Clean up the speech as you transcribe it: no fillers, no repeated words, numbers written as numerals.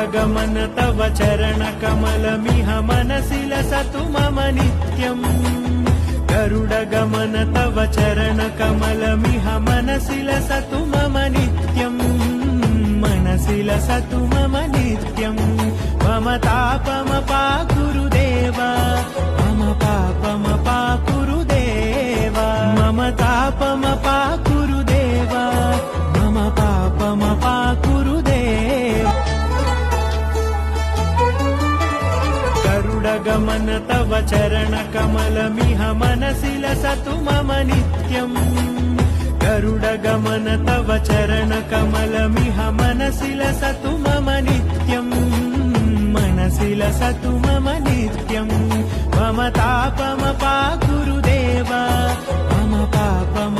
गरुडगमन तव चरणकमलमिह मनसि लसतु मम नित्यम् गरुडगमन तव चरणकमलमिह मनसि लसतु मम नित्यम् मनसि लसतु मम नित्यम् मम तापमपा गुरुदेव मम पापमपा गुरुदेव मम तापमपा गुरुदेव मम पापमपा गुरुदेव गरुडगमन तव चरणकमलमिह मनसि लसतु मम नित्यम् गरुडगमन तव चरणकमलमिह मनसि लसतु मम नित्यम् मनसि लसतु मम नित्यम् मम तापमपा गुरुदेव मम पापम